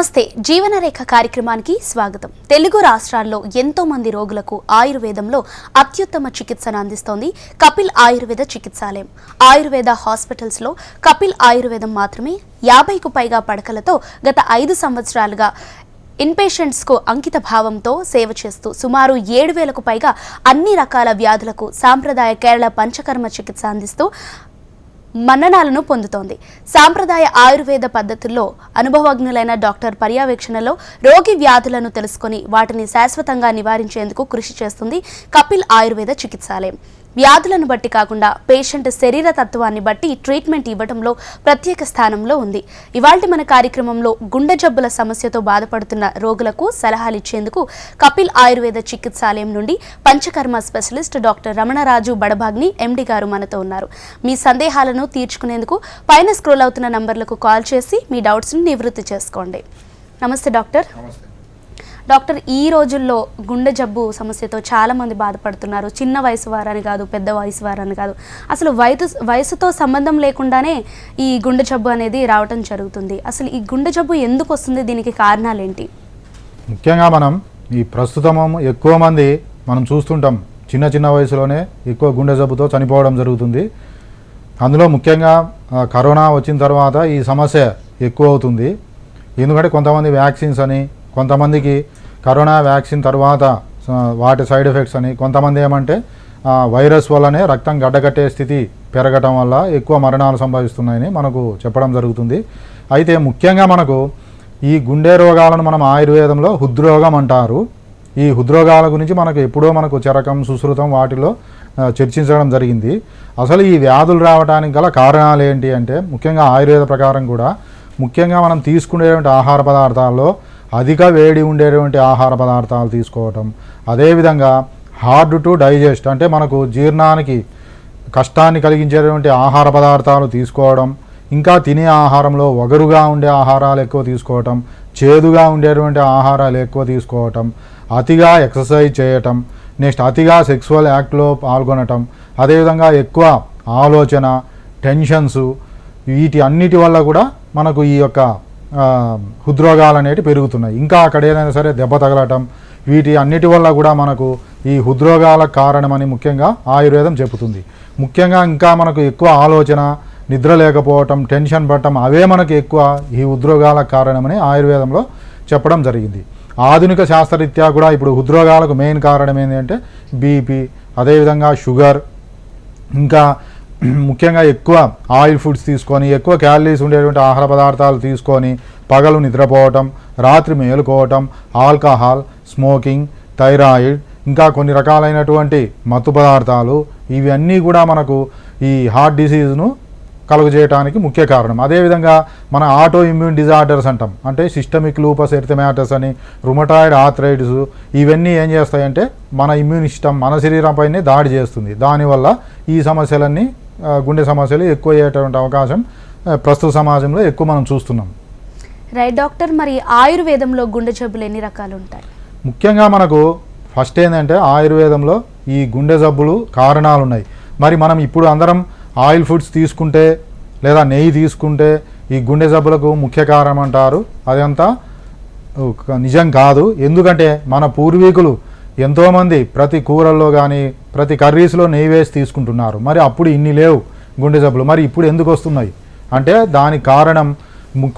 నమస్తే జీవనరేఖ కార్యక్రమానికి స్వాగతం. తెలుగు రాష్ట్రాల్లో ఎంతో మంది రోగులకు ఆయుర్వేదంలో అత్యుత్తమ చికిత్సను అందిస్తోంది కపిల్ ఆయుర్వేద చికిత్సాలయం. ఆయుర్వేద హాస్పిటల్స్ లో కపిల్ ఆయుర్వేదం మాత్రమే 50కు పైగా పడకలతో గత 5 సంవత్సరాలుగా ఇన్పేషెంట్స్కు అంకిత భావంతో సేవ చేస్తూ సుమారు 7,000కు పైగా అన్ని రకాల వ్యాధులకు సాంప్రదాయ కేరళ పంచకర్మ చికిత్స అందిస్తూ మన్ననాలను పొందుతోంది. సాంప్రదాయ ఆయుర్వేద పద్ధతుల్లో అనుభవజ్ఞులైన డాక్టర్ పర్యవేక్షణలో రోగి వ్యాధులను తెలుసుకొని వాటిని శాశ్వతంగా నివారించేందుకు కృషి చేస్తుంది కపిల్ ఆయుర్వేద చికిత్సాలయం. వ్యాధులను బట్టి కాకుండా పేషెంట్ శరీర తత్వాన్ని బట్టి ట్రీట్మెంట్ ఇవ్వడంలో ప్రత్యేక స్థానంలో ఉంది. ఇవాల్టి మన కార్యక్రమంలో గుండె జబ్బుల సమస్యతో బాధపడుతున్న రోగులకు సలహాలు ఇచ్చేందుకు కపిల్ ఆయుర్వేద చికిత్సాలయం నుండి పంచకర్మ స్పెషలిస్ట్ డాక్టర్ రమణరాజు బడభాగ్ని ఎండి గారు మనతో ఉన్నారు. మీ సందేహాలను తీర్చుకునేందుకు పైన స్క్రోల్ అవుతున్న నంబర్లకు కాల్ చేసి మీ డౌట్స్ని నివృత్తి చేసుకోండి. నమస్తే డాక్టర్. డాక్టర్, ఈ రోజుల్లో గుండె జబ్బు సమస్యతో చాలామంది బాధపడుతున్నారు. చిన్న వయసు వారని కాదు, పెద్ద వయసు వారని కాదు, అసలు వయసుతో సంబంధం లేకుండానే ఈ గుండె జబ్బు అనేది రావటం జరుగుతుంది. అసలు ఈ గుండె జబ్బు ఎందుకు వస్తుంది, దీనికి కారణాలు ఏంటి? ముఖ్యంగా మనం ఈ ప్రస్తుతం ఎక్కువ మంది మనం చూస్తుంటాం చిన్న చిన్న వయసులోనే ఎక్కువ గుండె జబ్బుతో చనిపోవడం జరుగుతుంది. అందులో ముఖ్యంగా కరోనా వచ్చిన తర్వాత ఈ సమస్య ఎక్కువ అవుతుంది. ఎందుకంటే కొంతమంది వ్యాక్సిన్స్ అని, కొంతమందికి కరోనా వ్యాక్సిన్ తర్వాత వాటి సైడ్ ఎఫెక్ట్స్ అని, కొంతమంది ఏమంటే వైరస్ వల్లనే రక్తం గడ్డకట్టే స్థితి పెరగటం వల్ల ఎక్కువ మరణాలు సంభవిస్తున్నాయని మనకు చెప్పడం జరుగుతుంది. అయితే ముఖ్యంగా మనకు ఈ గుండె రోగాలను మనం ఆయుర్వేదంలో హృద్రోగం అంటారు. ఈ హృద్రోగాల గురించి మనకు ఎప్పుడో మనకు చరకం, సుశ్రుతం వాటిలో చర్చించడం జరిగింది. అసలు ఈ వ్యాధులు రావడానికి గల కారణాలు ఏంటి అంటే ముఖ్యంగా ఆయుర్వేద ప్రకారం కూడా ముఖ్యంగా మనం తీసుకునేటువంటి ఆహార పదార్థాల్లో అధిక వేడి ఉండేటువంటి ఆహార పదార్థాలు తీసుకోవటం, అదేవిధంగా హార్డ్ టు డైజెస్ట్ అంటే మనకు జీర్ణానికి కష్టాన్ని కలిగించేటువంటి ఆహార పదార్థాలు తీసుకోవడం, ఇంకా తినే ఆహారంలో వగరుగా ఉండే ఆహారాలు ఎక్కువ తీసుకోవటం, చేదుగా ఉండేటువంటి ఆహారాలు ఎక్కువ తీసుకోవటం, అతిగా ఎక్సర్సైజ్ చేయటం, నెక్స్ట్ అతిగా సెక్సువల్ యాక్ట్లో పాల్గొనటం, అదేవిధంగా ఎక్కువ ఆలోచన, టెన్షన్స్, వీటి అన్నిటి వల్ల కూడా మనకు ఈ యొక్క హృద్రోగాలు అనేవి పెరుగుతున్నాయి. ఇంకా అక్కడ ఏదైనా సరే దెబ్బ తగలటం, వీటి అన్నిటి వల్ల కూడా మనకు ఈ హృద్రోగాలకు కారణమని ముఖ్యంగా ఆయుర్వేదం చెబుతుంది. ముఖ్యంగా ఇంకా మనకు ఎక్కువ ఆలోచన, నిద్ర లేకపోవటం, టెన్షన్ పడటం, అవే మనకు ఎక్కువ ఈ హృద్రోగాలకు కారణమని ఆయుర్వేదంలో చెప్పడం జరిగింది. ఆధునిక శాస్త్రరీత్యా కూడా ఇప్పుడు హృద్రోగాలకు మెయిన్ కారణం ఏంటంటే బీపీ, అదేవిధంగా షుగర్, ఇంకా ముఖ్యంగా ఎక్కువ ఆయిల్ ఫుడ్స్ తీసుకొని, ఎక్కువ క్యాలరీస్ ఉండేటువంటి ఆహార పదార్థాలు తీసుకొని పగలు నిద్రపోవటం, రాత్రి మేలుకోవటం, ఆల్కహాల్, స్మోకింగ్, థైరాయిడ్, ఇంకా కొన్ని రకాలైనటువంటి మత్తు పదార్థాలు, ఇవన్నీ కూడా మనకు ఈ హార్ట్ డిసీజ్ను కలుగజేయడానికి ముఖ్య కారణం. అదేవిధంగా మన ఆటో ఇమ్యూన్ డిజార్డర్స్ అంటాం, అంటే సిస్టమిక్ లూపస్ ఎరిథమెటస్ అని, రుమటాయిడ్ ఆర్థరైటిస్, ఇవన్నీ ఏం చేస్తాయంటే మన ఇమ్యూన్ సిస్టమ్ మన శరీరంపైనే దాడి చేస్తుంది. దానివల్ల ఈ సమస్యలన్నీ గుండె సమస్యలు ఎక్కువ అయ్యేటువంటి అవకాశం ప్రస్తుత సమాజంలో ఎక్కువ మనం చూస్తున్నాం. రైట్ డాక్టర్, మరి ఆయుర్వేదంలో గుండె జబ్బులు ఎన్ని రకాలు ఉంటాయి? ముఖ్యంగా మనకు ఫస్ట్ ఏంటంటే ఆయుర్వేదంలో ఈ గుండె జబ్బులు కారణాలు ఉన్నాయి. మరి మనం ఇప్పుడు అందరం ఆయిల్ ఫుడ్స్ తీసుకుంటే లేదా నెయ్యి తీసుకుంటే ఈ గుండె జబ్బులకు ముఖ్య కారణం అంటారు. అదంతా నిజం కాదు. ఎందుకంటే మన పూర్వీకులు ఎంతోమంది ప్రతి కూరల్లో కానీ ప్రతి కర్రీస్లో నెయ్యి వేసి తీసుకుంటున్నారు. మరి అప్పుడు ఇన్ని లేవు గుండె జబ్బులు, మరి ఇప్పుడు ఎందుకు వస్తున్నాయి అంటే దానికి కారణం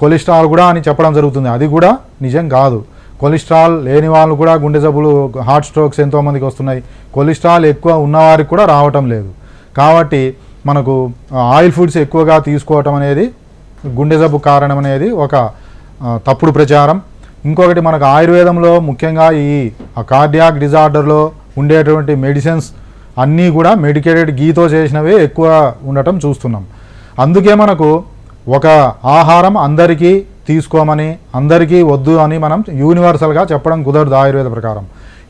కొలెస్ట్రాల్ కూడా అని చెప్పడం జరుగుతుంది. అది కూడా నిజం కాదు. కొలెస్ట్రాల్ లేని వాళ్ళు కూడా గుండె జబ్బులు, హార్ట్ స్ట్రోక్స్ ఎంతోమందికి వస్తున్నాయి. కొలెస్ట్రాల్ ఎక్కువ ఉన్నవారికి కూడా రావటం లేదు. కాబట్టి మనకు ఆయిల్ ఫుడ్స్ ఎక్కువగా తీసుకోవటం అనేది గుండె జబ్బు కారణం అనేది ఒక తప్పుడు ప్రచారం. ఇంకొకటి మనకు ఆయుర్వేదంలో ముఖ్యంగా ఈ కార్డియాక్ డిజార్డర్లో ఉండేటువంటి మెడిసిన్స్ అన్నీ కూడా మెడికేటెడ్ గీతో చేసినవే ఎక్కువ ఉండటం చూస్తున్నాం. అందుకే మనకు ఒక ఆహారం అందరికీ తీసుకోమని, అందరికీ వద్దు అని మనం యూనివర్సల్గా చెప్పడం కుదరదు ఆయుర్వేద ప్రకారం.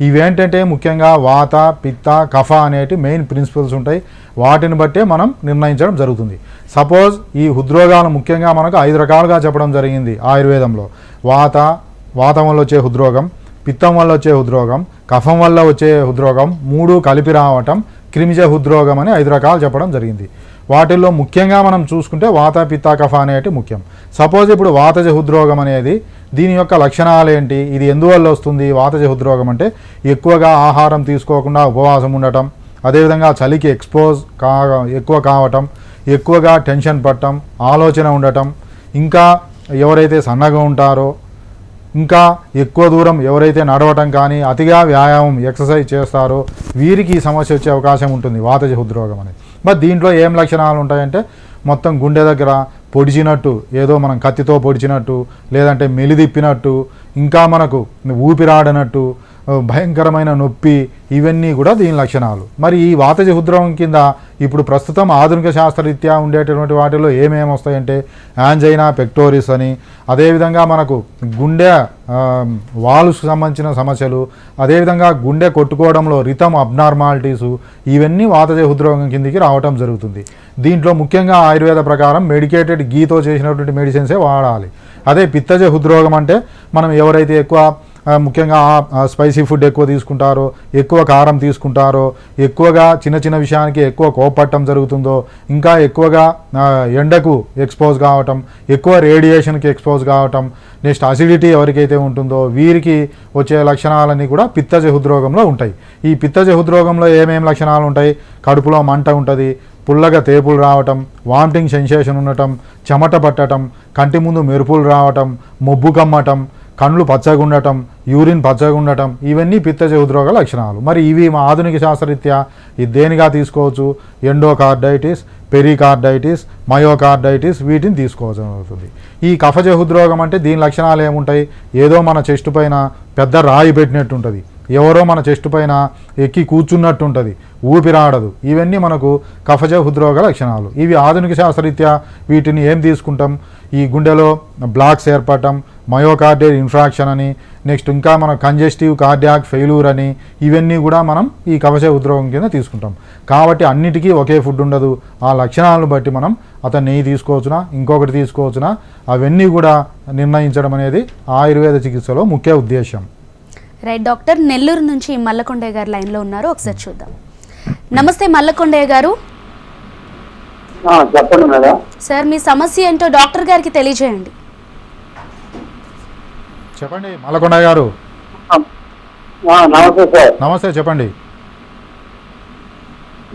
ఇవేంటంటే ముఖ్యంగా వాత, పిత్త, కఫ అనేటి మెయిన్ ప్రిన్సిపల్స్ ఉంటాయి. వాటిని బట్టే మనం నిర్ణయించడం జరుగుతుంది. సపోజ్ ఈ హృద్రోగాలు ముఖ్యంగా మనకు 5 రకాలుగా చెప్పడం జరిగింది ఆయుర్వేదంలో. వాతం వల్ల వచ్చే హృద్రోగం, పిత్తం వల్ల వచ్చే హృద్రోగం, కఫం వల్ల వచ్చే హృద్రోగం, 3 కలిపి రావటం, క్రిమిజ హృద్రోగం అని 5 రకాలు చెప్పడం జరిగింది. వాటిల్లో ముఖ్యంగా మనం చూసుకుంటే వాత పిత్త కఫ అనేటి ముఖ్యం. సపోజ్ ఇప్పుడు వాతజ హృద్రోగం అనేది దీని యొక్క లక్షణాలు ఏంటి, ఇది ఎందువల్ల వస్తుంది? వాతజ హృద్రోగం అంటే ఎక్కువగా ఆహారం తీసుకోకుండా ఉపవాసం ఉండటం, అదేవిధంగా చలికి ఎక్కువ కావటం, ఎక్కువగా టెన్షన్ పడటం, ఆలోచన ఉండటం, ఇంకా ఎవరైతే సన్నగా ఉంటారో, ఇంకా ఎక్కువ దూరం ఎవరైతే నడవటం కానీ అతిగా వ్యాయామం ఎక్సర్సైజ్ చేస్తారో వీరికి ఈ సమస్య వచ్చే అవకాశం ఉంటుంది వాతజ హృద్రోగం అనేది. మరి దీంట్లో ఏం లక్షణాలు ఉంటాయంటే మొత్తం గుండె దగ్గర పొడిచినట్టు, ఏదో మనం కత్తితో పొడిచినట్టు, లేదంటే మెలిదిప్పినట్టు, ఇంకా మనకు ఊపిరాడనట్టు, భయంకరమైన నొప్పి, ఇవన్నీ కూడా దీని లక్షణాలు. మరి ఈ వాతజ హృద్రోగం కింద ఇప్పుడు ప్రస్తుతం ఆధునిక శాస్త్రరీత్యా ఉండేటటువంటి వాటిలో ఏమేమి వస్తాయంటే యాంజైనా పెక్టోరిస్ అని, అదేవిధంగా మనకు గుండె వాల్వ్స్కి సంబంధించిన సమస్యలు, అదేవిధంగా గుండె కొట్టుకోవడంలో రిథమ్ అబ్నార్మాలిటీసు, ఇవన్నీ వాతజ హృద్రోగం కిందికి రావటం జరుగుతుంది. దీంట్లో ముఖ్యంగా ఆయుర్వేద ప్రకారం మెడికేటెడ్ గీతో చేసినటువంటి మెడిసిన్సే వాడాలి. అదే పిత్తజ హృద్రోగం అంటే మనం ఎవరైతే ఎక్కువ ముఖ్యంగా స్పైసీ ఫుడ్ ఎక్కువ తీసుకుంటారో, ఎక్కువ కారం తీసుకుంటారో, ఎక్కువగా చిన్న చిన్న విషయానికి ఎక్కువ కోపట్టడం జరుగుతుందో, ఇంకా ఎక్కువగా ఎండకు ఎక్స్పోజ్ కావటం, ఎక్కువ రేడియేషన్కి ఎక్స్పోజ్ కావటం, నెక్స్ట్ అసిడిటీ ఎవరికైతే ఉంటుందో వీరికి వచ్చే లక్షణాలన్నీ కూడా పిత్తజ హృద్రోగంలో ఉంటాయి. ఈ పిత్తజ హృద్రోగంలో ఏమేమి లక్షణాలు ఉంటాయి? కడుపులో మంట ఉంటుంది, పుల్లగా తేపులు రావటం, వామిటింగ్ సెన్సేషన్ ఉండటం, చెమట పట్టడం, కంటి ముందు మెరుపులు రావటం, మొబ్బు కమ్మటం, కళ్ళు పచ్చగా ఉండటం, యూరిన్ పచ్చగా ఉండటం, ఇవన్నీ పిత్తజ హృద్రోగ లక్షణాలు. మరి ఇవి మా ఆధునిక శాస్త్రరీత్యా ఇది దేనిగా తీసుకోవచ్చు? ఎండోకార్డైటిస్, పెరికార్డైటిస్, మయోకార్డైటిస్, వీటిని తీసుకోవాల్సి అవుతుంది. ఈ కఫజ హృద్రోగం అంటే దీని లక్షణాలు ఏముంటాయి? ఏదో మన చెస్ట్ పైన పెద్ద రాయి పెట్టినట్టు ఉంటుంది, ఎవరో మన చెస్ట్ పైన ఎక్కి కూర్చున్నట్టు ఉంటుంది, ఊపిరాడదు. ఇవన్నీ మనకు కఫజ హృద్రోగ లక్షణాలు. ఇవి ఆధునిక శాస్త్రరీత్యా వీటిని ఏం తీసుకుంటాం? ఈ గుండెలో బ్లాక్స్ ఏర్పడటం, మయోకార్డియల్ ఇన్ఫ్రాక్షన్ అని, నెక్స్ట్ ఇంకా మన కంజెస్టివ్ కార్డియాక్ ఫెయిల్యూర్ అని, ఇవన్నీ కూడా మనం ఈ కఫజ హృద్రోగం కింద తీసుకుంటాం. కాబట్టి అన్నిటికీ ఒకే ఫుడ్ ఉండదు. ఆ లక్షణాలను బట్టి మనం అతను నెయ్యి తీసుకోవచ్చునా, ఇంకొకటి తీసుకోవచ్చునా, అవన్నీ కూడా నిర్ణయించడం అనేది ఆయుర్వేద చికిత్సలో ముఖ్య ఉద్దేశం. రైట్ డాక్టర్, నెల్లూరు నుంచి మల్లకొండయ్య గారు లైన్లో ఉన్నారు, ఒకసారి చూద్దాం. నమస్తే మల్లకొండయ్య గారు. చెప్పండి మేడం. సార్ మీ సమస్య ఏంటో డాక్టర్ గారికి తెలియజేయండి. చెప్పండి మల్లకొండయ్య గారు. నమస్తే సార్. నమస్తే, చెప్పండి.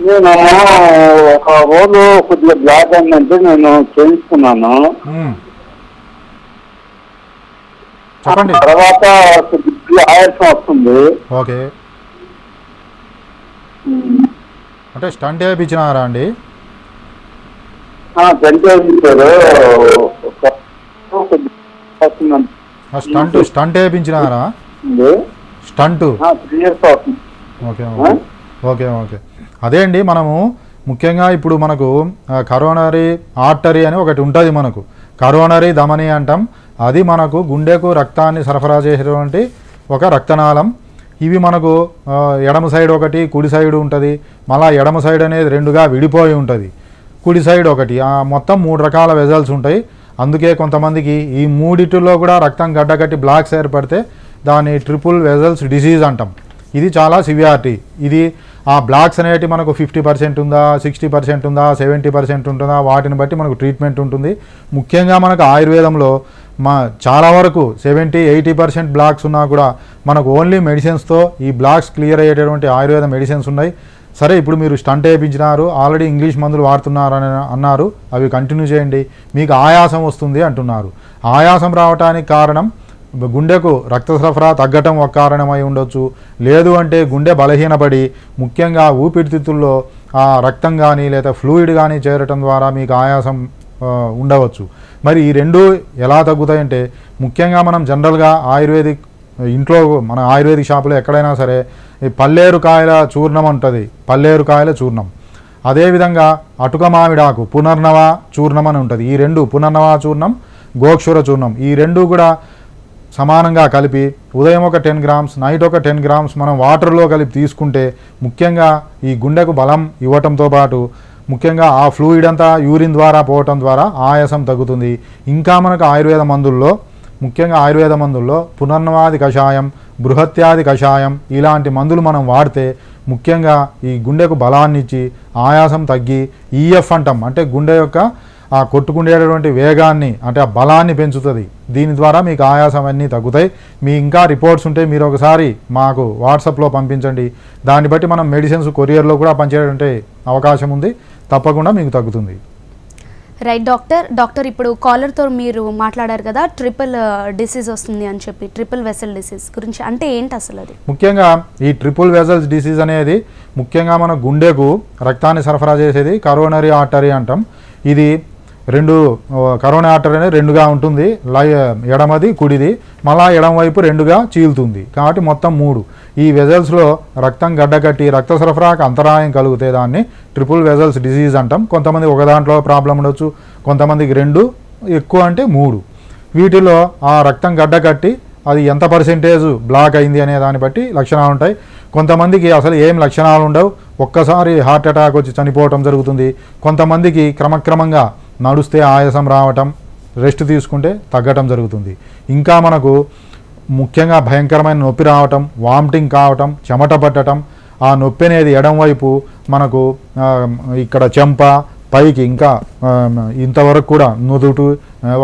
నేను ఒక రోజు కొద్దిగా బ్లాక్ అయిందంటే నేను చేయించుకున్నాను. చెప్పండి. తర్వాత కొద్దిగా ఆయాసం వస్తుంది. ఓకే, అంటే స్టంట్ వేయించినారా అండి? స్టంట్ వేయించినారా? స్టంట్. Okay okay okay. అదే అండి, మనము ముఖ్యంగా ఇప్పుడు మనకు కరోనరీ ఆర్టరీ అని ఒకటి ఉంటుంది. మనకు కరోనరీ ధమని అంటాం. అది మనకు గుండెకు రక్తాన్ని సరఫరా చేసేటువంటి ఒక రక్తనాళం. ఇవి మనకు ఎడమ సైడ్ ఒకటి, కుడి సైడ్ ఉంటుంది. మళ్ళీ ఎడమ సైడ్ అనేది రెండుగా విడిపోయి ఉంటుంది, కుడి సైడ్ ఒకటి. మొత్తం 3 రకాల వెజల్స్ ఉంటాయి. అందుకే కొంతమందికి ఈ మూడిటిలో కూడా రక్తం గడ్డగట్టి బ్లాక్స్ ఏర్పడితే దాన్ని ట్రిపుల్ వెజల్స్ డిసీజ్ అంటాం. ఇది చాలా సివియారిటీ. ఇది ఆ బ్లాక్స్ అనేవి మనకు 50% ఉందా, 60% ఉందా, 70% ఉంటుందా, వాటిని బట్టి మనకు ట్రీట్మెంట్ ఉంటుంది. ముఖ్యంగా మనకు ఆయుర్వేదంలో చాలా వరకు 70-80% బ్లాక్స్ ఉన్నా కూడా మనకు ఓన్లీ మెడిసిన్స్తో ఈ బ్లాక్స్ క్లియర్ అయ్యేటటువంటి ఆయుర్వేద మెడిసిన్స్ ఉన్నాయి. సరే, ఇప్పుడు మీరు స్టంట్ వేయించినారు, ఆల్రెడీ ఇంగ్లీష్ మందులు వాడుతున్నారని అన్నారు, అవి కంటిన్యూ చేయండి. మీకు ఆయాసం వస్తుంది అంటున్నారు. ఆయాసం రావడానికి కారణం గుండెకు రక్త సరఫరా తగ్గటం ఒక కారణమై ఉండొచ్చు. లేదు అంటే గుండె బలహీనపడి ముఖ్యంగా ఊపిరితిత్తుల్లో ఆ రక్తం కానీ లేదా ఫ్లూయిడ్ కానీ చేరటం ద్వారా మీకు ఆయాసం ఉండవచ్చు. మరి ఈ రెండు ఎలా తగ్గుతాయంటే ముఖ్యంగా మనం జనరల్గా ఆయుర్వేదిక్ ఇంట్లో మన ఆయుర్వేదిక్ షాపులో ఎక్కడైనా సరే ఈ పల్లేరుకాయల చూర్ణం ఉంటుంది, పల్లేరుకాయల చూర్ణం. అదేవిధంగా అటుక మామిడాకు పునర్నవ చూర్ణం అని ఉంటుంది. ఈ రెండు, పునర్నవ చూర్ణం, గోక్షుర చూర్ణం, ఈ రెండు కూడా సమానంగా కలిపి ఉదయం ఒక 10 గ్రామ్స్, నైట్ ఒక 10 గ్రామ్స్ మనం వాటర్లో కలిపి తీసుకుంటే ముఖ్యంగా ఈ గుండెకు బలం ఇవ్వటంతో పాటు ముఖ్యంగా ఆ ఫ్లూయిడ్ అంతా యూరిన్ ద్వారా పోవటం ద్వారా ఆయాసం తగ్గుతుంది. ఇంకా మనకు ఆయుర్వేద మందుల్లో ముఖ్యంగా ఆయుర్వేద మందుల్లో పునర్నవాది కషాయం, బృహత్యాది కషాయం ఇలాంటి మందులు మనం వాడితే ముఖ్యంగా ఈ గుండెకు బలాన్ని ఇచ్చి ఆయాసం తగ్గి ఈఎఫ్ అంటాం, అంటే గుండె యొక్క ఆ కొట్టుకుండేటటువంటి వేగాన్ని అంటే ఆ బలాన్ని పెంచుతుంది. దీని ద్వారా మీకు ఆయాసం అన్నీ తగ్గుతాయి. మీ ఇంకా రిపోర్ట్స్ ఉంటే మీరు ఒకసారి మాకు వాట్సాప్లో పంపించండి. దాన్ని బట్టి మనం మెడిసిన్స్ కొరియర్లో కూడా పంచేటువంటి అవకాశం ఉంది. తప్పకుండా మీకు తగ్గుతుంది. రైట్ డాక్టర్ ఇప్పుడు కాలర్తో మీరు మాట్లాడారు కదా, ట్రిపుల్ డిసీజ్ వస్తుంది అని చెప్పి, ట్రిపుల్ వెసల్ డిసీజ్ గురించి అంటే ఏంటి అసలు అది? ముఖ్యంగా ఈ ట్రిపుల్ వెసల్స్ డిసీజ్ అనేది ముఖ్యంగా మన గుండెకు రక్తాన్ని సరఫరా చేసేది కరోనరీ ఆర్టరీ అంటాం. ఇది రెండు కరోనా ఆర్టరీ అనేది రెండుగా ఉంటుంది, ఎడమది కుడిది, మళ్ళా ఎడమ వైపు రెండుగా చీలుతుంది. కాబట్టి మొత్తం 3. ఈ వెజల్స్లో రక్తం గడ్డకట్టి రక్త సరఫరాకు అంతరాయం కలిగితే దాన్ని ట్రిపుల్ వెజల్స్ డిసీజ్ అంటాం. కొంతమంది ఒక దాంట్లో ప్రాబ్లం ఉండొచ్చు, కొంతమందికి 2, ఎక్కువ అంటే 3. వీటిలో ఆ రక్తం గడ్డకట్టి అది ఎంత పర్సెంటేజ్ బ్లాక్ అయింది అనే దాన్ని బట్టి లక్షణాలు ఉంటాయి. కొంతమందికి అసలు ఏం లక్షణాలు ఉండవు, ఒక్కసారి హార్ట్ అటాక్ వచ్చి చనిపోవటం జరుగుతుంది. కొంతమందికి క్రమక్రమంగా నడుస్తే ఆయాసం రావటం, రెస్ట్ తీసుకుంటే తగ్గటం జరుగుతుంది. ఇంకా మనకు ముఖ్యంగా భయంకరమైన నొప్పి రావటం, వామిటింగ్ కావటం, చెమట పట్టడం. ఆ నొప్పి అనేది ఎడం వైపు మనకు ఇక్కడ చెంప పైకి ఇంకా ఇంతవరకు కూడా నుదుటు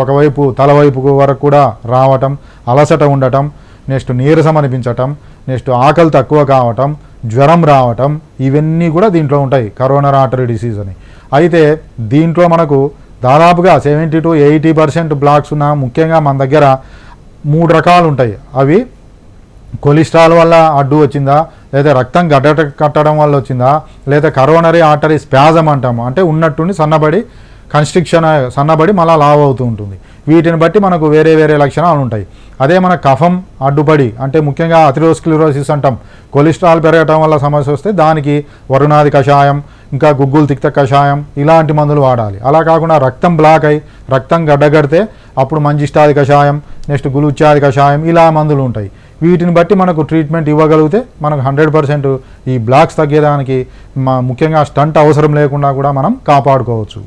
ఒకవైపు తల వైపు వరకు కూడా రావటం, అలసట ఉండటం, నెక్స్ట్ నీరసం అనిపించటం, నెక్స్ట్ ఆకలి తక్కువ కావటం, జ్వరం రావటం, ఇవన్నీ కూడా దీంట్లో ఉంటాయి కరోనరీ ఆర్టరీ డిసీజ్ అని. అయితే దీంట్లో మనకు దాదాపుగా 70 to 80% బ్లాక్స్ ఉన్న ముఖ్యంగా మన దగ్గర 3 రకాలు ఉంటాయి. అవి కొలెస్ట్రాల్ వల్ల అడ్డు వచ్చిందా, లేదా రక్తం కట్టడం వల్ల వచ్చిందా, లేదా కరోనరీ ఆర్టరీ స్పాజం అంటాము, అంటే ఉన్నట్టుండి సన్నబడి మళ్ళీ లావ్ అవుతూ ఉంటుంది. వీటిని బట్టి మనకు వేరే వేరే లక్షణాలు ఉంటాయి. అదే మన కఫం అడ్డుపడి అంటే ముఖ్యంగా అథెరోస్క్లెరోసిస్ అంటాం, కొలెస్ట్రాల్ పెరగటం వల్ల సమస్య వస్తే దానికి వరుణాది కషాయం, ఇంకా గుగ్గులు తిక్త కషాయం, ఇలాంటి మందులు వాడాలి. అలా కాకుండా రక్తం బ్లాక్ అయి రక్తం గడ్డగడితే అప్పుడు మంజిష్టాది కషాయం, నెక్స్ట్ గులుచ్చాది కషాయం, ఇలా మందులు ఉంటాయి. వీటిని బట్టి మనకు ట్రీట్మెంట్ ఇవ్వగలిగితే మనకు 100% ఈ బ్లాక్స్ తగ్గేదానికి ముఖ్యంగా స్టంట్ అవసరం లేకుండా కూడా మనం కాపాడుకోవచ్చు.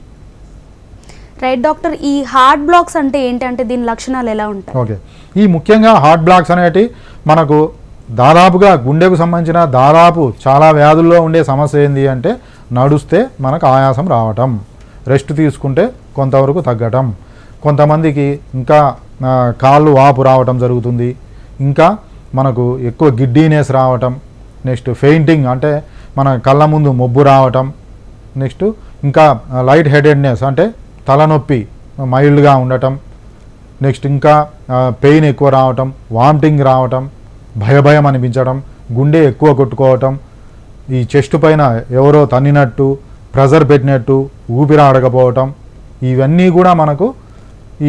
రైట్ డాక్టర్, ఈ హార్ట్ బ్లాక్స్ అంటే ఏంటంటే దీని లక్షణాలు ఎలా ఉంటాయి? ఓకే, ఈ ముఖ్యంగా హార్ట్ బ్లాక్స్ అనేటి మనకు దాదాపుగా గుండెకు సంబంధించిన దాదాపు చాలా వ్యాధుల్లో ఉండే సమస్య ఏంటి అంటే నడుస్తే మనకు ఆయాసం రావటం, రెస్ట్ తీసుకుంటే కొంతవరకు తగ్గటం, కొంతమందికి ఇంకా కాళ్ళు వాపు రావటం జరుగుతుంది, ఇంకా మనకు ఎక్కువ గిడ్డీనెస్ రావటం, నెక్స్ట్ ఫెయింటింగ్ అంటే మన కళ్ళ ముందు మొబ్బు రావటం, నెక్స్ట్ ఇంకా లైట్ హెడెడ్నెస్ అంటే తలనొప్పి మైల్డ్గా ఉండటం, నెక్స్ట్ ఇంకా పెయిన్ ఎక్కువ రావటం, వామిటింగ్ రావటం, భయం అనిపించడం, గుండె ఎక్కువ కొట్టుకోవటం, ఈ చెస్ట్ పైన ఎవరో తన్నినట్టు, ప్రెజర్ పెట్టినట్టు, ఊపిరి ఆడకపోవటం, ఇవన్నీ కూడా మనకు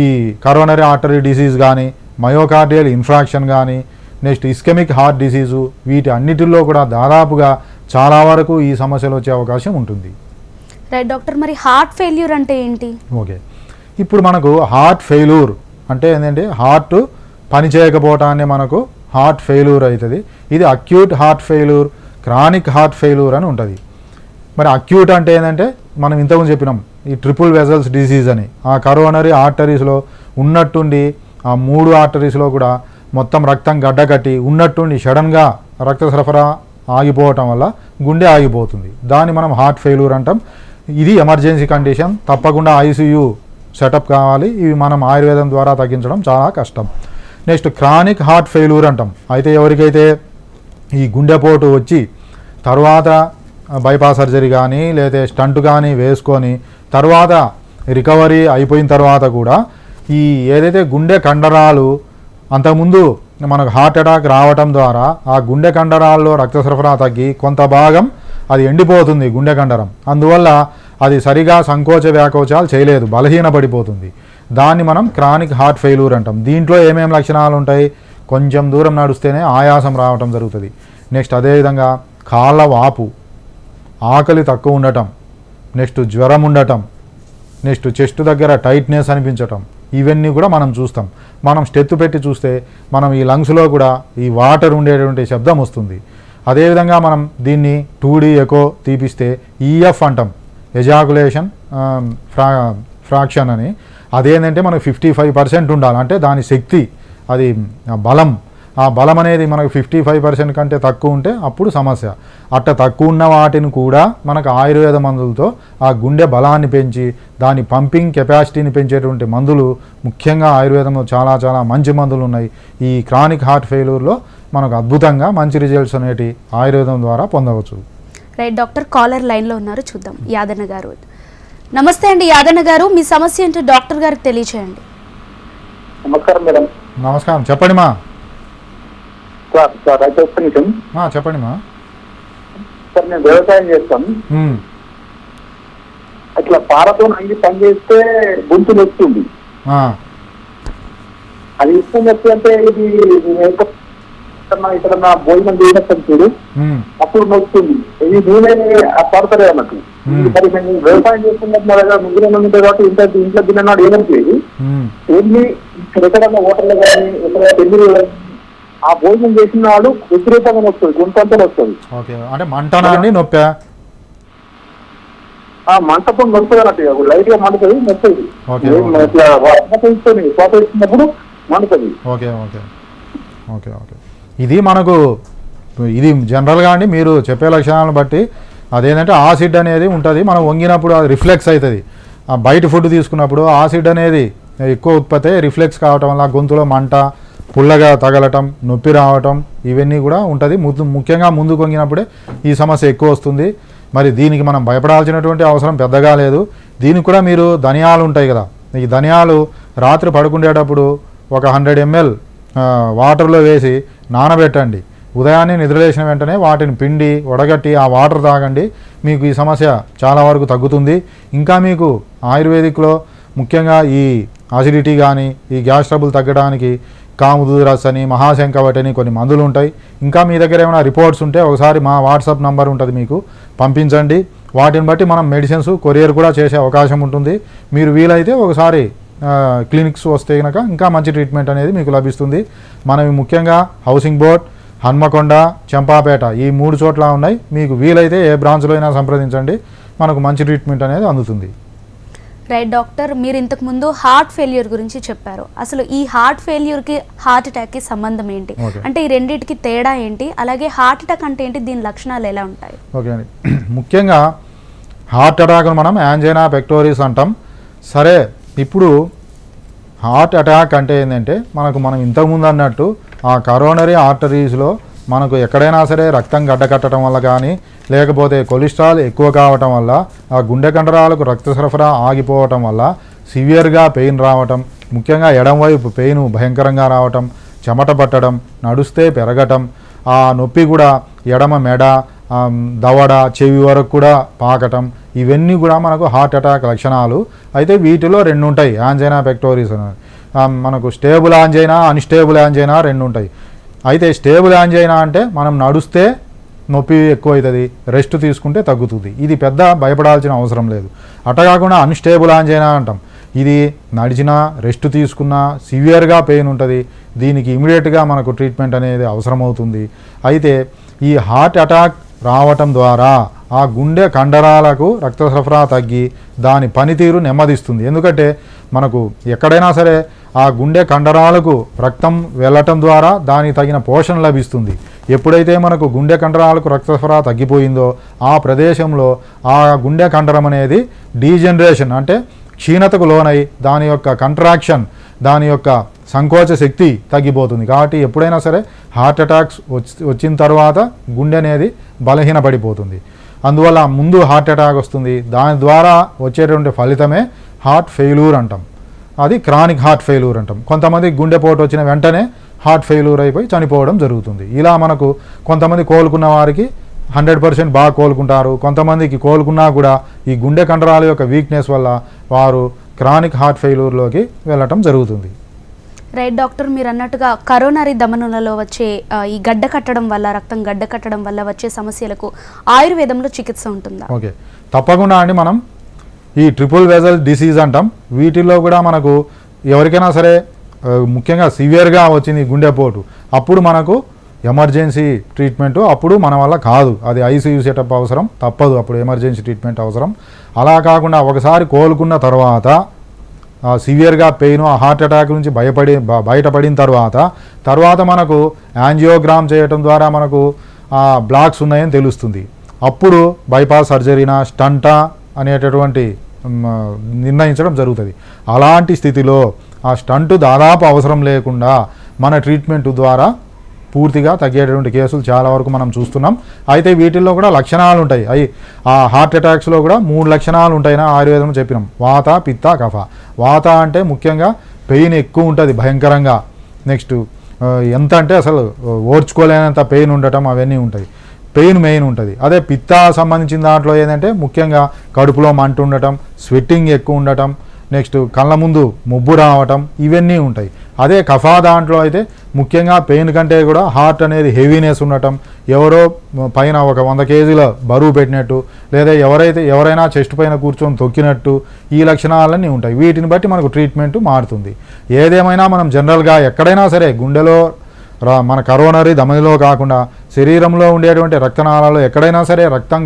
ఈ కరోనరీ ఆర్టరీ డిసీజ్ కానీ, మయోకార్డియల్ ఇన్ఫ్రాక్షన్ కానీ, నెక్స్ట్ ఇస్కెమిక్ హార్ట్ డిసీజు, వీటి అన్నిటిలో కూడా దాదాపుగా చాలా వరకు ఈ సమస్యలు వచ్చే అవకాశం ఉంటుంది. రైట్ డాక్టర్, మరి హార్ట్ ఫెయిల్యూర్ అంటే ఏంటి? ఓకే, ఇప్పుడు మనకు హార్ట్ ఫెయిల్యూర్ అంటే ఏంటంటే హార్ట్ పని చేయకపోవటాన్ని మనకు హార్ట్ ఫెయిల్యూర్ అవుతుంది. ఇది acute heart failure, chronic heart failure అని ఉంటుంది. మరి అక్యూట్ అంటే ఏంటంటే మనం ఇంతకుముందు చెప్పినాం ఈ ట్రిపుల్ వెజల్స్ డిసీజ్ అని, ఆ కరోనరీ ఆర్టరీస్లో ఉన్నట్టుండి ఆ 3 ఆర్టరీస్లో కూడా మొత్తం రక్తం గడ్డకట్టి ఉన్నట్టుండి సడన్గా రక్త సరఫరా ఆగిపోవటం వల్ల గుండె ఆగిపోతుంది. దాన్ని మనం హార్ట్ ఫెయిల్యూర్ అంటాం. ఇది ఎమర్జెన్సీ కండిషన్, తప్పకుండా ఐసీయూ సెటప్ కావాలి. ఇవి మనం ఆయుర్వేదం ద్వారా తగ్గించడం చాలా కష్టం. నెక్స్ట్ క్రానిక్ హార్ట్ ఫెయిల్యూర్ అంటాం. అయితే ఎవరికైతే ఈ గుండెపోటు వచ్చి తర్వాత బైపాస్ సర్జరీ కానీ లేదా స్టంట్ కానీ వేసుకొని తర్వాత రికవరీ అయిపోయిన తర్వాత కూడా ఈ ఏదైతే గుండె కండరాలు అంతకుముందు మనకు హార్ట్ అటాక్ రావటం ద్వారా ఆ గుండె కండరాల్లో రక్త సరఫరా తగ్గి కొంత భాగం అది ఎండిపోతుంది గుండె కండరం, అందువల్ల అది సరిగా సంకోచ వ్యాకోచాలు చేయలేదు, బలహీనపడిపోతుంది. దాన్ని మనం క్రానిక్ హార్ట్ ఫెయిల్యూర్ అంటాం. దీంట్లో ఏమేమి లక్షణాలు ఉంటాయి? కొంచెం దూరం నడుస్తేనే ఆయాసం రావటం జరుగుతుంది. నెక్స్ట్ అదేవిధంగా కాళ్ళ వాపు, ఆకలి తక్కువ ఉండటం, నెక్స్ట్ జ్వరం ఉండటం, నెక్స్ట్ చెస్ట్ దగ్గర టైట్నెస్ అనిపించటం, ఇవన్నీ కూడా మనం చూస్తాం. మనం స్టెత్ పెట్టి చూస్తే మనం ఈ లంగ్స్లో కూడా ఈ వాటర్ ఉండేటువంటి శబ్దం వస్తుంది. అదేవిధంగా మనం దీన్ని 2D ఎకో తీపిస్తే ఈఎఫ్ అంటాం, ఎజాకులేషన్ ఫ్రాక్షన్ అని. అదేంటంటే మనకు 55% ఉండాలి, అంటే దాని శక్తి, అది బలం, ఆ బలం అనేది మనకు 55% కంటే తక్కువ ఉంటే అప్పుడు సమస్య. అట్ట తక్కువ ఉన్న వాటిని కూడా మనకు ఆయుర్వేద మందులతో ఆ గుండె బలాన్ని పెంచి దాని పంపింగ్ కెపాసిటీని పెంచేటువంటి మందులు ముఖ్యంగా ఆయుర్వేదంలో చాలా చాలా మంచి మందులు ఉన్నాయి. ఈ క్రానిక్ హార్ట్ ఫెయిల్యూర్లో మనకు అద్భుతంగా మంచి రిజల్ట్స్ అనేటి ఆయుర్వేదం ద్వారా పొందవచ్చు. రైట్ డాక్టర్, కాలర్ లైన్లో ఉన్నారు, చూద్దాం. యాదన్న గారు, నమస్తే అండి. యాదన్న గారు, మీ సమస్య ఏంటో డాక్టర్ గారికి తెలియచేయండి. నమస్కారం మేడం. నమస్కారం, చెప్పండి మా. సార్ అయితే ఒక్క నిమిషం. చెప్పండి మా. సార్ నేను వ్యవసాయం చేస్తాను. అట్లా పారతో అంగి పని చేస్తే గొంతు నొస్తుంది. అది ఇష్టం వస్తే అంటే ఇది ఇక్కడ నా భోజనం చేసినప్పుడు చూడు అప్పుడు నొస్తుంది. ఇది నూనె పడతారే అన్నట్టు. మరి మేము వ్యవసాయం చేస్తున్నప్పుడు ముగ్గురు ఉంటాయి కాబట్టి ఇంట్లో తిన్నాడు ఏమనిపించేది. ఓన్లీ ఎక్కడన్నా హోటల్లో కానీ ఎక్కడైనా పెళ్లి ఆ భోజనం చేసిన వాడు విపరీతంగా వస్తుంది, గొంతంతా వస్తుంది. అంటే నొప్పి మంటతో నొస్తుంది అన్నట్టు, లైట్ గా మండుతుంది, నొస్తుంది. ఇట్లా శ్వాస ఇచ్చినప్పుడు మండుతుంది. ఇది మనకు ఇది జనరల్గా అండి మీరు చెప్పే లక్షణాలను బట్టి అదేంటంటే ఆసిడ్ అనేది ఉంటుంది. మనం వంగినప్పుడు అది రిఫ్లెక్స్ అవుతుంది. బయట ఫుడ్ తీసుకున్నప్పుడు ఆసిడ్ అనేది ఎక్కువ ఉత్పత్తి రిఫ్లెక్స్ కావటం వల్ల గొంతులో మంట, పుల్లగా తగలటం, నొప్పి రావటం ఇవన్నీ కూడా ఉంటుంది. ముఖ్యంగా ముందుకు వంగినప్పుడే ఈ సమస్య ఎక్కువ వస్తుంది. మరి దీనికి మనం భయపడాల్సినటువంటి అవసరం పెద్దగా లేదు. దీనికి కూడా మీరు ధనియాలు ఉంటాయి కదా, ఈ ధనియాలు రాత్రి పడుకునేటప్పుడు ఒక 100 ml వాటర్లో వేసి నానబెట్టండి. ఉదయాన్నే నిద్రలేసిన వెంటనే వాటిని పిండి వడగట్టి ఆ వాటర్ తాగండి. మీకు ఈ సమస్య చాలా వరకు తగ్గుతుంది. ఇంకా మీకు ఆయుర్వేదిక్లో ముఖ్యంగా ఈ అసిడిటీ కానీ ఈ గ్యాస్ ట్రబుల్ తగ్గడానికి కాముదూరస్ అని, మహాశంకవటి అని కొన్ని మందులు ఉంటాయి. ఇంకా మీ దగ్గర ఏమైనా రిపోర్ట్స్ ఉంటే ఒకసారి మా వాట్సాప్ నంబర్ ఉంటుంది, మీకు పంపించండి. వాటిని బట్టి మనం మెడిసిన్స్ కొరియర్ కూడా చేసే అవకాశం ఉంటుంది. మీరు వీలైతే ఒకసారి క్లినిక్స్ వస్తే కనుక ఇంకా మంచి ట్రీట్మెంట్ అనేది మీకు లభిస్తుంది. మనవి ముఖ్యంగా హౌసింగ్ బోర్డ్, హన్మకొండ, చంపాపేట ఈ 3 చోట్ల ఉన్నాయి. మీకు వీలైతే ఏ బ్రాంచ్లో అయినా సంప్రదించండి, మనకు మంచి ట్రీట్మెంట్ అనేది అందుతుంది. రైట్ డాక్టర్, మీరు ఇంతకుముందు హార్ట్ ఫెయిల్యూర్ గురించి చెప్పారు. అసలు ఈ హార్ట్ ఫెయిల్యూర్కి హార్ట్ అటాక్కి సంబంధం ఏంటి, అంటే ఈ రెండింటికి తేడా ఏంటి, అలాగే హార్ట్ అటాక్ అంటే ఏంటి, దీని లక్షణాలు ఎలా ఉంటాయి? ఓకే అండి, ముఖ్యంగా హార్ట్ అటాక్ను మనం యాంజైనా పెక్టోరిస్ అంటాం. సరే, ఇప్పుడు హార్ట్ అటాక్ అంటే ఏంటంటే మనం ఇంతకుముందు అన్నట్టు ఆ కరోనరీ ఆర్టరీస్లో మనకు ఎక్కడైనా సరే రక్తం గడ్డకట్టడం వల్ల కానీ, లేకపోతే కొలెస్ట్రాల్ ఎక్కువ కావటం వల్ల ఆ గుండె కండరాలకు రక్త సరఫరా ఆగిపోవటం వల్ల సివియర్గా పెయిన్ రావటం, ముఖ్యంగా ఎడమవైపు పెయిన్ భయంకరంగా రావటం, చెమట పట్టడం, నడుస్తే పెరగటం, ఆ నొప్పి కూడా ఎడమ మెడ, దవడ, చెవి వరకు కూడా పాకటం, ఇవన్నీ కూడా మనకు హార్ట్ అటాక్ లక్షణాలు. అయితే వీటిలో 2 ఉంటాయి, యాంజైనా పెక్టోరిస్ అని. మనకు స్టేబుల్ యాంజైనా, అన్స్టేబుల్ యాంజైనా 2 ఉంటాయి. అయితే స్టేబుల్ యాంజైనా అంటే మనం నడుస్తే నొప్పి ఎక్కువ అవుతుంది, రెస్ట్ తీసుకుంటే తగ్గుతుంది. ఇది పెద్ద భయపడాల్సిన అవసరం లేదు. అట్లా కాకుండా అన్స్టేబుల్ యాంజైనా అంటాం. ఇది నడిచినా, రెస్ట్ తీసుకున్నా సివియర్గా పెయిన్ ఉంటుంది. దీనికి ఇమీడియట్గా మనకు ట్రీట్మెంట్ అనేది అవసరమవుతుంది. అయితే ఈ హార్ట్ అటాక్ రావటం ద్వారా ఆ గుండె కండరాలకు రక్త సరఫరా తగ్గి దాని పనితీరు నెమ్మదిస్తుంది. ఎందుకంటే మనకు ఎక్కడైనా సరే ఆ గుండె కండరాలకు రక్తం వెళ్ళటం ద్వారా దానికి తగిన పోషణ లభిస్తుంది. ఎప్పుడైతే మనకు గుండె కండరాలకు రక్త సరఫరా తగ్గిపోయిందో ఆ ప్రదేశంలో ఆ గుండె కండరం అనేది డీజనరేషన్ అంటే క్షీణతకు లోనై దాని యొక్క కంట్రాక్షన్, దాని యొక్క సంకోచ శక్తి తగ్గిపోతుంది. కాబట్టి ఎప్పుడైనా సరే హార్ట్ అటాక్స్ వచ్చిన తర్వాత గుండె అనేది బలహీనపడిపోతుంది. అందువల్ల ముందు హార్ట్ అటాక్ వస్తుంది. దాని ద్వారా వచ్చేటువంటి ఫలితమే హార్ట్ ఫెయిల్యూర్ అంటాం. అది క్రానిక్ హార్ట్ ఫెయిల్యూర్ అంటాం. కొంతమంది గుండెపోటు వచ్చిన వెంటనే హార్ట్ ఫెయిల్యూర్ అయిపోయి చనిపోవడం జరుగుతుంది. ఇలా మనకు కొంతమంది కోలుకున్న వారికి 100% బాగా కోలుకుంటారు. కొంతమందికి కోలుకున్నా కూడా ఈ గుండె కండరాల యొక్క వీక్నెస్ వల్ల వారు క్రానిక్ హార్ట్ ఫెయిల్యూర్లోకి వెళ్ళటం జరుగుతుంది. రైట్ డాక్టర్, మీరు అన్నట్టుగా కరోనరీ ధమనులలో వచ్చే ఈ గడ్డ కట్టడం వల్ల, రక్తం గడ్డ కట్టడం వల్ల వచ్చే సమస్యలకు ఆయుర్వేదంలో చికిత్స ఉంటుందా? ఓకే, తప్పకుండా అండి. మనం ఈ ట్రిపుల్ వెజల్ డిసీజ్ అంటాం. వీటిల్లో కూడా మనకు ఎవరికైనా సరే ముఖ్యంగా సివియర్గా వచ్చింది గుండెపోటు, అప్పుడు మనకు ఎమర్జెన్సీ ట్రీట్మెంట్ అప్పుడు మన వల్ల కాదు, అది ఐసీయూ సెటప్ అవసరం, తప్పదు, అప్పుడు ఎమర్జెన్సీ ట్రీట్మెంట్ అవసరం. అలా కాకుండా ఒకసారి కోలుకున్న తర్వాత సివియర్గా పెయిన్ హార్ట్ అటాక్ నుంచి బయటపడిన తర్వాత మనకు యాంజియోగ్రామ్ చేయటం ద్వారా మనకు బ్లాక్స్ ఉన్నాయని తెలుస్తుంది. అప్పుడు బైపాస్ సర్జరీనా స్టంటా అనేటటువంటి నిర్ణయించడం జరుగుతుంది. అలాంటి స్థితిలో ఆ స్టంట్ దాదాపు అవసరం లేకుండా మన ట్రీట్మెంట్ ద్వారా పూర్తిగా తగ్గేటటువంటి కేసులు చాలా వరకు మనం చూస్తున్నాం. అయితే వీటిల్లో కూడా లక్షణాలు ఉంటాయి. ఆ హార్ట్ అటాక్స్లో కూడా 3 లక్షణాలు ఉంటాయని ఆయుర్వేదంలో చెప్పినాం. వాత, పిత్త, కఫ. వాత అంటే ముఖ్యంగా పెయిన్ ఎక్కువ ఉంటుంది భయంకరంగా. నెక్స్ట్ ఎంత అంటే అసలు ఓర్చుకోలేనంత పెయిన్ ఉండటం అవన్నీ ఉంటాయి. పెయిన్ మెయిన్ ఉంటుంది. అదే పిత్త సంబంధించిన దాంట్లో ఏంటంటే ముఖ్యంగా కడుపులో మంట ఉండటం, స్వెట్టింగ్ ఎక్కువ ఉండటం, నెక్స్ట్ కళ్ళ ముందు ముబ్బు రావటం ఇవన్నీ ఉంటాయి. అదే కఫా దాంట్లో అయితే ముఖ్యంగా పెయిన్ కంటే కూడా హార్ట్ అనేది హెవీనెస్ ఉండటం, ఎవరో పైన ఒక 100 కేజీల బరువు పెట్టినట్టు, లేదా ఎవరైనా చెస్ట్ పైన కూర్చొని తొక్కినట్టు ఈ లక్షణాలన్నీ ఉంటాయి. వీటిని బట్టి మనకు ట్రీట్మెంట్ మారుతుంది. ఏదేమైనా మనం జనరల్గా ఎక్కడైనా సరే గుండెలో మన కరోనరీ ధమనిలో కాకుండా శరీరంలో ఉండేటువంటి రక్తనాళాలు ఎక్కడైనా సరే రక్తం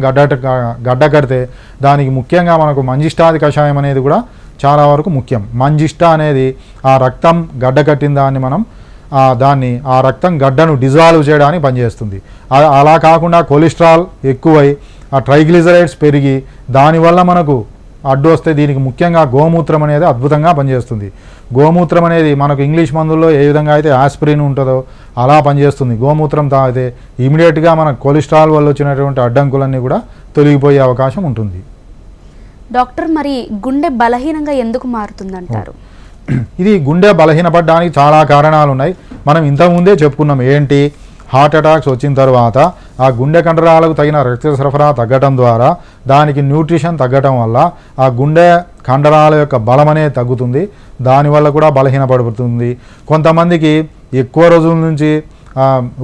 గడ్డ కడితే దానికి ముఖ్యంగా మనకు మంజిష్టాది కషాయం అనేది కూడా చాలా వరకు ముఖ్యం. మంజిష్ట అనేది ఆ రక్తం గడ్డ కట్టిన దాన్ని ఆ రక్తం గడ్డను డిజాల్వ్ చేయడానికి పనిచేస్తుంది. అలా కాకుండా కొలెస్ట్రాల్ ఎక్కువై ఆ ట్రైగ్లిజరైడ్స్ పెరిగి దానివల్ల మనకు అడ్డు వస్తే దీనికి ముఖ్యంగా గోమూత్రం అనేది అద్భుతంగా పనిచేస్తుంది. గోమూత్రం అనేది మనకు ఇంగ్లీష్ మందుల్లో ఏ విధంగా అయితే ఆస్పిరిన్ ఉంటుందో అలా పనిచేస్తుంది. గోమూత్రం తాగితే ఇమీడియట్గా మన కొలెస్ట్రాల్ వల్ల వచ్చినటువంటి అడ్డంకులన్నీ కూడా తొలగిపోయే అవకాశం ఉంటుంది. డాక్టర్, మరి గుండె బలహీనంగా ఎందుకు మారుతుందంటారు? ఇది గుండె బలహీనపడడానికి చాలా కారణాలు ఉన్నాయి. మనం ఇంతకుముందే చెప్పుకున్నాం. ఏంటి? హార్ట్ అటాక్స్ వచ్చిన తర్వాత ఆ గుండె కండరాలకు తగిన రక్త సరఫరా తగ్గటం ద్వారా దానికి న్యూట్రిషన్ తగ్గటం వల్ల ఆ గుండె కండరాల యొక్క బలం అనేది తగ్గుతుంది. దానివల్ల కూడా బలహీనపడుతుంది. కొంతమందికి ఎక్కువ రోజుల నుంచి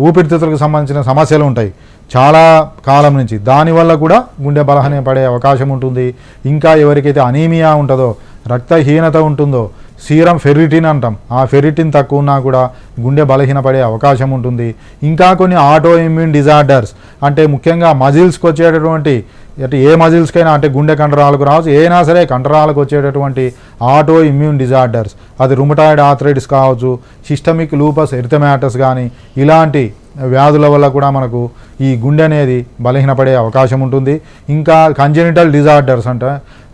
ఊపిరితిత్తులకు సంబంధించిన సమస్యలు ఉంటాయి చాలా కాలం నుంచి. దానివల్ల కూడా గుండె బలహీనపడే అవకాశం ఉంటుంది. ఇంకా ఎవరికైతే అనీమియా ఉంటుందో, రక్తహీనత ఉంటుందో, సీరం ఫెర్రిటిన్ అంటాం, ఆ ఫెర్రిటిన్ తక్కువ ఉన్నా కూడా గుండె బలహీనపడే అవకాశం ఉంటుంది. ఇంకా కొన్ని ఆటో ఇమ్యూన్ డిజార్డర్స్ అంటే ముఖ్యంగా మజిల్స్కి వచ్చేటటువంటి అంటే ఏ మజిల్స్కైనా అంటే గుండె కండరాలకు రావచ్చు, ఏదైనా సరే కండరాలకు వచ్చేటటువంటి ఆటో ఇమ్యూన్ డిజార్డర్స్, అది రుమటాయిడ్ ఆర్థరైటిస్ కావచ్చు, సిస్టమిక్ లూపస్ ఎరిథెమాటస్ కానీ ఇలాంటి వ్యాధుల వల్ల కూడా మనకు ఈ గుండె అనేది బలహీనపడే అవకాశం ఉంటుంది. ఇంకా కంజెనిటల్ డిజార్డర్స్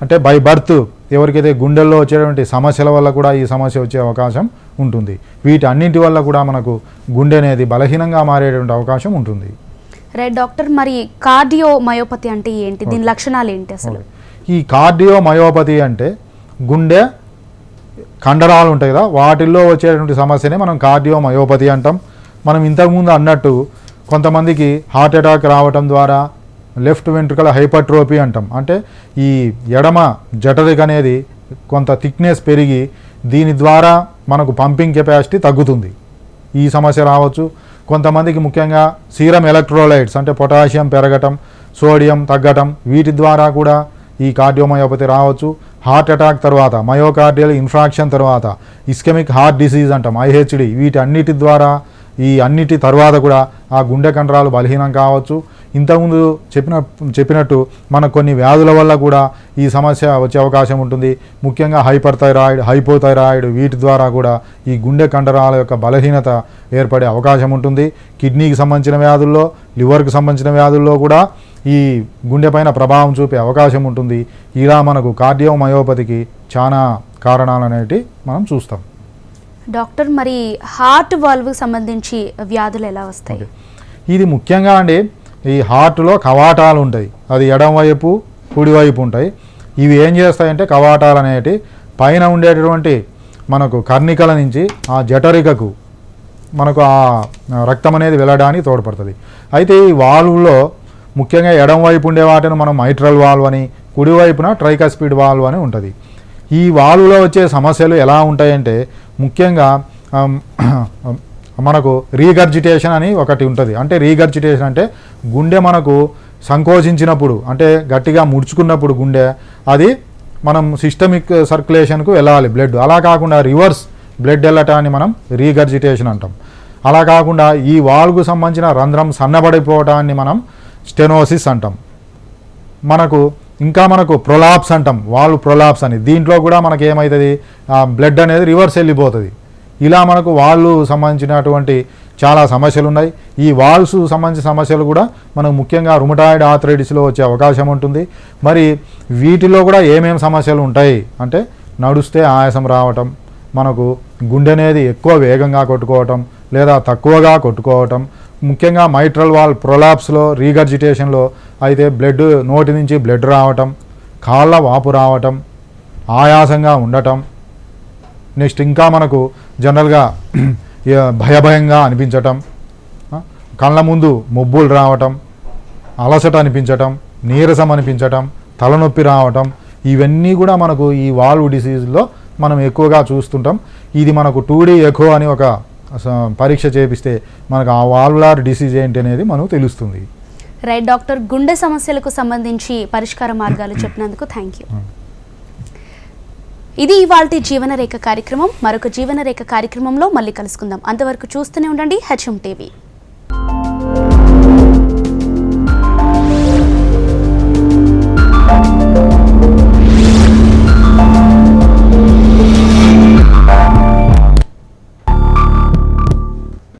అంటే బై బర్త్ ఎవరికైతే గుండెల్లో వచ్చేటువంటి సమస్యల వల్ల కూడా ఈ సమస్య వచ్చే అవకాశం ఉంటుంది. వీటన్నింటి వల్ల కూడా మనకు గుండె అనేది బలహీనంగా మారేటువంటి అవకాశం ఉంటుంది. రైట్ డాక్టర్, మరి కార్డియో మయోపతి అంటే ఏంటి? దీని లక్షణాలు ఏంటి అసలు? ఈ కార్డియో మయోపతి అంటే గుండె కండరాలు ఉంటాయి కదా, వాటిల్లో వచ్చేటువంటి సమస్యనే మనం కార్డియో మయోపతి అంటాం. మనం ఇంతకుముందు అన్నట్టు కొంతమందికి హార్ట్ అటాక్ రావటం ద్వారా లెఫ్ట్ వెంట్రుకల హైపర్ట్రోపీ అంటాం. అంటే ఈ ఎడమ జఠరిక అనేది కొంత థిక్నెస్ పెరిగి దీని ద్వారా మనకు పంపింగ్ కెపాసిటీ తగ్గుతుంది. ఈ సమస్య రావచ్చు. కొంతమందికి ముఖ్యంగా సీరం ఎలక్ట్రోలైట్స్ అంటే పొటాషియం పెరగటం, సోడియం తగ్గటం, వీటి ద్వారా కూడా ఈ కార్డియోమయోపతి రావచ్చు. హార్ట్ అటాక్ తర్వాత, మయోకార్డియల్ ఇన్ఫ్రాక్షన్ తర్వాత, ఇస్కెమిక్ హార్ట్ డిసీజ్ అంటాం IHD, వీటి అన్నిటి తర్వాత కూడా ఆ గుండె కండరాలు బలహీనం కావచ్చు. ఇంతకుముందు చెప్పినట్టు మనకు కొన్ని వ్యాధుల వల్ల కూడా ఈ సమస్య వచ్చే అవకాశం ఉంటుంది. ముఖ్యంగా హైపర్ థైరాయిడ్, హైపోథైరాయిడ్, వీటి ద్వారా కూడా ఈ గుండె కండరాల యొక్క బలహీనత ఏర్పడే అవకాశం ఉంటుంది. కిడ్నీకి సంబంధించిన వ్యాధుల్లో, లివర్కి సంబంధించిన వ్యాధుల్లో కూడా ఈ గుండె పైన ప్రభావం చూపే అవకాశం ఉంటుంది. ఇలా మనకు కార్డియోమయోపతికి చాలా కారణాలు అనేవి మనం చూస్తాం. డాక్టర్, మరి హార్ట్ వాల్వ్కి సంబంధించి వ్యాధులు ఎలా వస్తాయి? ఇది ముఖ్యంగా ఈ హార్ట్లో కవాటాలు ఉంటాయి. అది ఎడమవైపు కుడివైపు ఉంటాయి. ఇవి ఏం చేస్తాయంటే కవాటాలు అనేటి పైన ఉండేటటువంటి మనకు కర్ణికల నుంచి ఆ జఠరికకు మనకు ఆ రక్తం అనేది వెళ్ళడానికి తోడ్పడుతుంది. అయితే ఈ వాల్వ్లో ముఖ్యంగా ఎడమవైపు ఉండే వాటిని మనం మైట్రల్ వాల్వ్ అని, కుడివైపున ట్రైకస్పిడ్ వాల్వ్ అని ఉంటుంది. ఈ వాల్వ్లో వచ్చే సమస్యలు ఎలా ఉంటాయంటే ముఖ్యంగా మనకు రీగర్జిటేషన్ అని ఒకటి ఉంటుంది. అంటే రీగర్జిటేషన్ అంటే గుండె మనకు సంకోచించినప్పుడు అంటే గట్టిగా ముడుచుకున్నప్పుడు గుండె అది మనం సిస్టమిక్ సర్క్యులేషన్కు వెళ్ళాలి బ్లడ్. అలా కాకుండా రివర్స్ బ్లడ్ వెళ్ళటాన్ని మనం రీగర్జిటేషన్ అంటాం. అలా కాకుండా ఈ వాల్వ్కు సంబంధించిన రంధ్రం సన్నబడిపోవటాన్ని మనం స్టెనోసిస్ అంటాం. మనకు ఇంకా మనకు ప్రొలాప్స్ అంటాం, వాల్వ్ ప్రొలాప్స్ అని. దీంట్లో కూడా మనకి ఏమవుతుంది, బ్లడ్ అనేది రివర్స్ వెళ్ళిపోతుంది. ఇలా మనకు వాళ్ళు సంబంధించినటువంటి చాలా సమస్యలు ఉన్నాయి. ఈ వాల్వ్స్ సంబంధించిన సమస్యలు కూడా మనకు ముఖ్యంగా రుమటాయిడ్ ఆర్థరైటిస్లో వచ్చే అవకాశం ఉంటుంది. మరి వీటిలో కూడా ఏమేమి సమస్యలు ఉంటాయి అంటే, నడుస్తే ఆయాసం రావటం, మనకు గుండె అనేది ఎక్కువ వేగంగా కొట్టుకోవటం లేదా తక్కువగా కొట్టుకోవటం, ముఖ్యంగా మైట్రల్ వాల్ ప్రొలాప్స్లో రీగర్జిటేషన్లో అయితే బ్లడ్ నోటి నుంచి బ్లడ్ రావటం, కాళ్ళ వాపు రావటం, ఆయాసంగా ఉండటం, నెక్స్ట్ ఇంకా మనకు జనరల్గా భయంగా అనిపించటం, కళ్ళ ముందు మొబ్బులు రావటం, అలసట అనిపించటం, నీరసం అనిపించటం, తలనొప్పి రావటం, ఇవన్నీ కూడా మనకు ఈ వాల్వ్ డిసీజ్లో మనం ఎక్కువగా చూస్తుంటాం. ఇది మనకు 2D ఎకో అని ఒక పరీక్ష చేపిస్తే మనకు ఆ వాల్వులార్ డిసీజ్ ఏంటి అనేది మనకు తెలుస్తుంది. రైట్ డాక్టర్, గుండె సమస్యలకు సంబంధించి పరిష్కార మార్గాలు చెప్పినందుకు థ్యాంక్ యూ. ఇది ఇవాల్టి జీవనరేఖ కార్యక్రమం. మరొక జీవనరేఖ కార్యక్రమంలో మళ్ళీ కలుసుకుందాం. అంతవరకు చూస్తూనే ఉండండి హెచ్ఎం టీవీ.